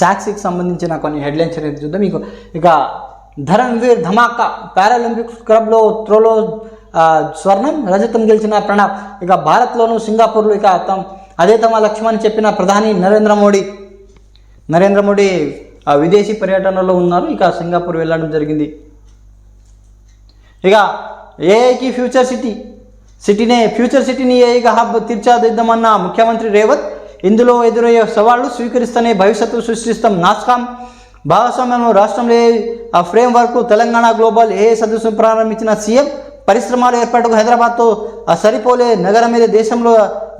సాక్స్కి సంబంధించిన కొన్ని హెడ్లైన్స్ అనేది చూద్దాం. ఇక ధరణ్వీర్ ధమాకా పారాలింపిక్స్ క్లబ్లో త్రోలో స్వర్ణం రజతం గెలిచిన ప్రణవ్. ఇక భారత్లోను సింగపూర్లో ఇక అదే తమ లక్ష్యం అని చెప్పిన ప్రధాని నరేంద్ర మోడీ విదేశీ పర్యటనలో ఉన్నారు. ఇక సింగపూర్ వెళ్ళడం జరిగింది. ఇక ఏఐకి ఫ్యూచర్ సిటీని ఏఐగా హబ్ తీర్చిదిద్దామన్న ముఖ్యమంత్రి రేవంత్. ఇందులో ఎదురయ్యే సవాళ్లు స్వీకరిస్తూనే భవిష్యత్తు సృష్టిస్తాం. నాస్కాం భాగస్వామ్యంలో రాష్ట్రంలో ఆ ఫ్రేమ్వర్క్ తెలంగాణ గ్లోబల్ ఏఐ సదస్సును ప్రారంభించిన సీఎం. పరిశ్రమల ఏర్పాటుకు హైదరాబాద్తో సరిపోలే నగరం మీద దేశంలో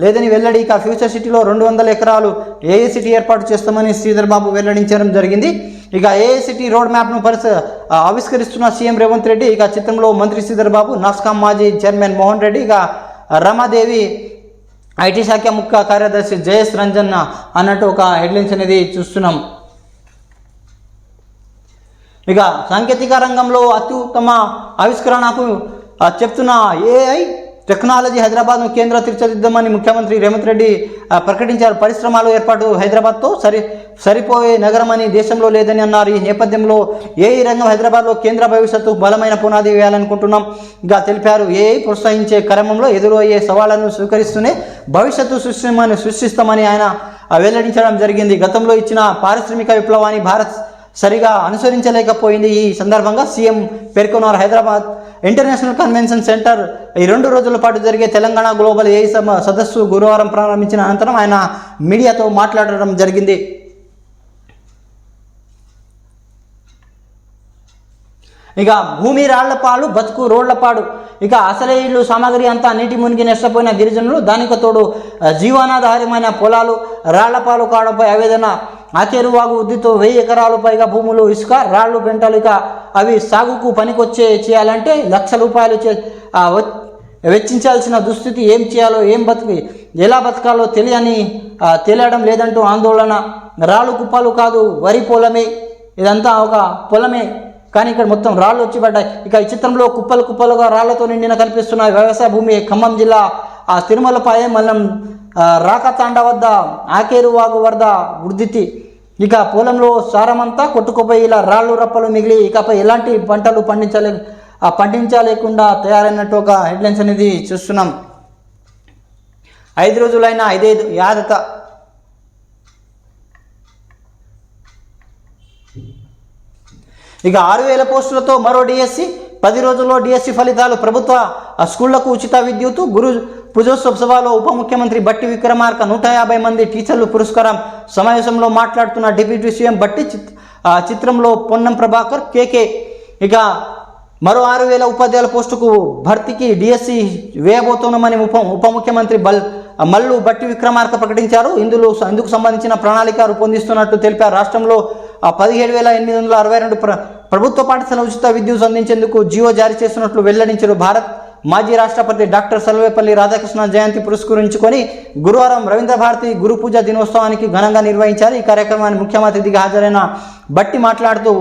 లేదని వెల్లడి. ఇక ఫ్యూచర్ సిటీలో 200 ఎకరాలు ఏఐ సిటీ ఏర్పాటు చేస్తామని శ్రీధర్ బాబు వెల్లడించడం జరిగింది. ఇక ఏఐ సిటీ రోడ్ మ్యాప్ను ఆవిష్కరిస్తున్న సీఎం రేవంత్ రెడ్డి. ఇక చిత్రంలో మంత్రి శ్రీధర్ బాబు, నాస్కాం మాజీ చైర్మన్ మోహన్ రెడ్డి, ఇక రమాదేవి, ఐటీ శాఖ ముఖ్య కార్యదర్శి జయేష్ రంజన్ అన్నట్టు ఒక హెడ్లైన్స్ అనేది చూస్తున్నాం. ఇక సాంకేతిక రంగంలో అత్యుత్తమ ఆవిష్కరణకు చెప్తున్న ఏఐ టెక్నాలజీ హైదరాబాద్ను కేంద్ర తీర్చిదిద్దామని ముఖ్యమంత్రి రేవంత్ రెడ్డి ప్రకటించారు. పరిశ్రమల ఏర్పాటు హైదరాబాద్తో సరిపోయే నగరం అని దేశంలో లేదని అన్నారు. ఈ నేపథ్యంలో ఏఐ రంగం హైదరాబాద్లో కేంద్ర భవిష్యత్తు బలమైన పునాది వేయాలనుకుంటున్నాంగా తెలిపారు. ఏఐ ప్రోత్సహించే క్రమంలో ఎదురయ్యే సవాళ్లను స్వీకరిస్తూనే భవిష్యత్తు సృష్టిస్తామని ఆయన వెల్లడించడం జరిగింది. గతంలో ఇచ్చిన పారిశ్రామిక విప్లవాన్ని భారత్ సరిగా అనుసరించలేకపోయింది. ఈ సందర్భంగా సీఎం పేర్కొన్నారు. హైదరాబాద్ ఇంటర్నేషనల్ కన్వెన్షన్ సెంటర్ ఈ 2 రోజుల పాటు జరిగే తెలంగాణ గ్లోబల్ ఏఐ సదస్సు గురువారం ప్రారంభించిన అనంతరం ఆయన మీడియాతో మాట్లాడడం జరిగింది. ఇక భూమి రాళ్లపాలు, బతుకు రోళ్లపాడు. ఇక అసలే ఇల్లు సామాగ్రి అంతా నీటి మునిగి నష్టపోయిన గిరిజనులు, దానికి తోడు జీవనాధారమైన పొలాలు రాళ్లపాలు కావడంపై ఆవేదన. ఆకేరు వాగు ఉద్దితో 1000 ఎకరాలు పైగా భూములు ఇసుక, రాళ్లు, పెంటలు. ఇక అవి సాగుకు పనికొచ్చే చేయాలంటే లక్షల రూపాయలు వెచ్చించాల్సిన దుస్థితి. ఏం చేయాలో ఎలా బతకాలో తెలియడం లేదంటూ ఆందోళన. రాళ్ళు కుప్పలు కాదు, వరి పొలమే, ఇదంతా ఒక పొలమే కానీ ఇక్కడ మొత్తం రాళ్ళు వచ్చి పడ్డాయి. ఇక ఈ చిత్రంలో కుప్పలుగా రాళ్లతో నిండిన కనిపిస్తున్న వ్యవసాయ భూమి ఖమ్మం జిల్లా తిరుమలపాయెం మండలం రాకతాండ వద్ద ఆకేరు వాగు వరద ఉధృతి. ఇక పొలంలో సారమంతా కొట్టుకుపోయి ఇలా రాళ్ళు రప్పలు మిగిలి ఇకపై ఎలాంటి పంటలు పండించలేకుండా తయారైనట్టు ఒక హెడ్లైన్స్ అనేది చూస్తున్నాం. 5 రోజులైన 5 యాదత. ఇక 6000 పోస్టులతో మరో డిఎస్సి. 10 రోజుల్లో డిఎస్సి ఫలితాలు. ప్రభుత్వ స్కూళ్లకు ఉచిత విద్యుత్. గురు పూజోత్సవ సభలో ఉప ముఖ్యమంత్రి బట్టి విక్రమార్క. 150 మంది టీచర్లు పురస్కారం. సమావేశంలో మాట్లాడుతున్న డిప్యూటీ సీఎం బట్టి. చిత్రంలో పొన్నం ప్రభాకర్, కేకే. ఇక మరో 6000 ఉపాధ్యాయుల పోస్టుకు భర్తీకి డిఎస్సి వేయబోతున్నామని ఉప ముఖ్యమంత్రి మల్లు బట్టి విక్రమార్క ప్రకటించారు. ఇందుకు సంబంధించిన ప్రణాళిక రూపొందిస్తున్నట్టు తెలిపారు. రాష్ట్రంలో 17,862 ప్రభుత్వ పాఠశాల ఉచిత విద్యుత్ అందించేందుకు జీవో జారీ చేస్తున్నట్లు వెల్లడించారు. భారత్ మాజీ రాష్ట్రపతి డాక్టర్ సర్వేపల్లి రాధాకృష్ణ జయంతి పురస్కరించుకొని గురువారం రవీంద్ర భారతి గురు పూజ దినోత్సవానికి ఘనంగా నిర్వహించారు. ఈ కార్యక్రమాన్ని ముఖ్య అతిథిగా హాజరైన బట్టి మాట్లాడుతూ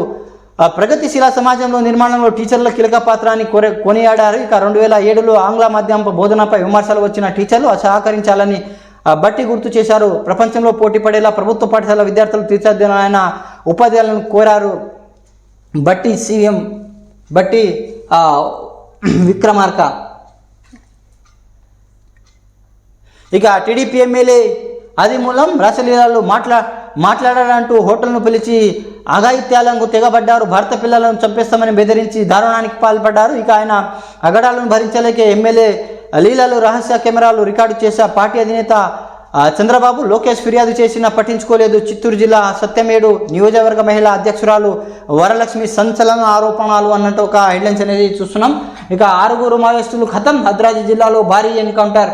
ప్రగతిశీల సమాజంలో నిర్మాణంలో టీచర్ల కీలక పాత్రాన్ని కొనియాడారు. ఇక 2007లో ఆంగ్ల మాధ్యమ బోధనపై విమర్శలు వచ్చిన టీచర్లు సహకరించాలని బట్టి గుర్తు చేశారు. ప్రపంచంలో పోటీ పడేలా ప్రభుత్వ పాఠశాల విద్యార్థులు తీర్చిదిద్దాలని ఆయన ఉపాధ్యాయులను కోరారు. సీఎం బట్టి విక్రమార్క. ఇక టీడీపీ ఎమ్మెల్యే ఆదిమూలం రాసలీలాలు మాట్లాడారంటూ హోటల్ను పిలిచి అఘాయిత్యాలకు తెగబడ్డారు. భర్త పిల్లలను చంపేస్తామని బెదిరించి దారుణానికి పాల్పడ్డారు. ఇక ఆయన అగడాలను భరించలేక ఎమ్మెల్యే లీలలు రహస్య కెమెరాలు రికార్డు చేశా. పార్టీ అధినేత చంద్రబాబు లోకేష్ ఫిర్యాదు చేసినా పట్టించుకోలేదు. చిత్తూరు జిల్లా సత్యమేడు నియోజకవర్గ మహిళా అధ్యక్షురాలు వరలక్ష్మి సంచలన ఆరోపణలు అన్నట్టు ఒక హెడ్లైన్స్ అనేది చూస్తున్నాం. ఇక 6 మావోయిస్టులు ఖతం. భద్రాద్రి జిల్లాలో భారీ ఎన్కౌంటర్.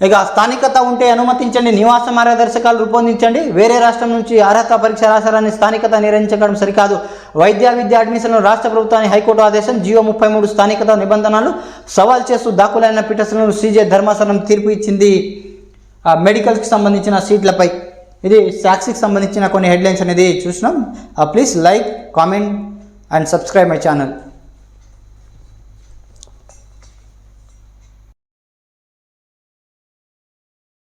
ఇక స్థానికత ఉంటే అనుమతించండి, నివాస మార్గదర్శకాలు రూపొందించండి. వేరే రాష్ట్రం నుంచి అర్హత పరీక్ష రాశారని స్థానికత నిర్ణయించడం సరికాదు. విద్య అడ్మిషన్లు రాష్ట్ర ప్రభుత్వానికి హైకోర్టు ఆదేశం. జియో 33 స్థానికత నిబంధనలు సవాల్ చేస్తూ దాఖలైన పిటిషన్లను సీజే ధర్మాసనం తీర్పు ఇచ్చింది మెడికల్స్కి సంబంధించిన సీట్లపై. ఇది సాక్షికి సంబంధించిన కొన్ని హెడ్లైన్స్ అనేది చూసినాం. Please like, comment and subscribe my channel.